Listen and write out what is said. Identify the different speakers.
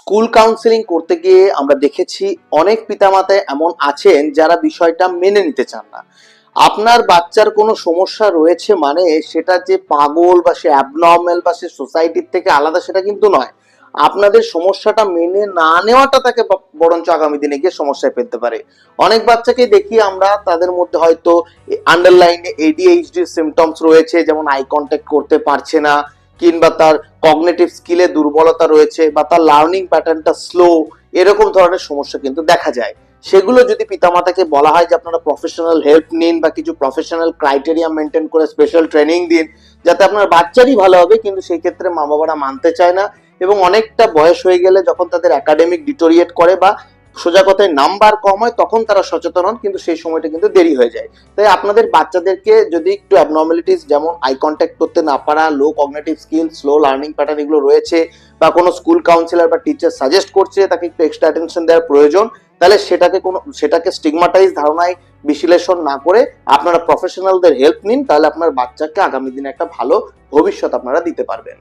Speaker 1: School counselling করতে গিয়ে আমরা দেখেছি অনেক পিতামাতা এমন আছেন যারা বিষয়টা মেনে নিতে চান না। আপনার বাচ্চার কোনো সমস্যা রয়েছে মানে সেটা যে পাগল বা সে অ্যাবনর্মাল বা সে সোসাইটির থেকে আলাদা সেটা কিন্তু নয়। আপনাদের সমস্যাটা মেনে না নেওয়াটা তাকে বরঞ্চ আগামী দিনে গিয়ে সমস্যায় ফেলতে পারে। অনেক বাচ্চাকে দেখি আমরা তাদের মধ্যে হয়তো আন্ডারলাইনে এডিএইচডি সিমটমস রয়েছে, যেমন আই কন্ট্যাক্ট করতে পারছে না, কিংবা তার কগনিটিভ স্কিলে দুর্বলতা রয়েছে, বা তার লার্নিং প্যাটার্নটা স্লো, এরকম ধরনের সমস্যা কিন্তু দেখা যায়। সেগুলো যদি পিতামাতাকে বলা হয় যে আপনারা প্রফেশনাল হেল্প নিন বা কিছু প্রফেশনাল ক্রাইটেরিয়া মেনটেন করে স্পেশাল ট্রেনিং দিন যাতে আপনার বাচ্চারই ভালো হবে, কিন্তু সেই ক্ষেত্রে মা বাবারা মানতে চায় না। এবং অনেকটা বয়স হয়ে গেলে যখন তাদের একাডেমিক ডিটোরিয়েট করে বা সোজা কথায় নাম্বার কম হয় তখন তারা সচেতন হন, কিন্তু সেই সময়টা কিন্তু দেরি হয়ে যায়। তাই আপনাদের বাচ্চাদেরকে যদি একটু অ্যাবনর্মালিটিস যেমন আই কন্ট্যাক্ট করতে না পারা, low cognitive skill, slow learning pattern এগুলো রয়েছে, বা কোনো স্কুল কাউন্সিলর বা টিচার সাজেস্ট করছে তাকে একটু এক্সট্রা অ্যাটেনশন দেওয়ার প্রয়োজন, তাহলে সেটাকে স্টিগমাটাইজ ধারণায় বিশ্লেষণ না করে আপনারা প্রফেশনালদের হেল্প নিন, তাহলে আপনার বাচ্চাকে আগামী দিনে একটা ভালো ভবিষ্যৎ আপনারা দিতে পারবেন।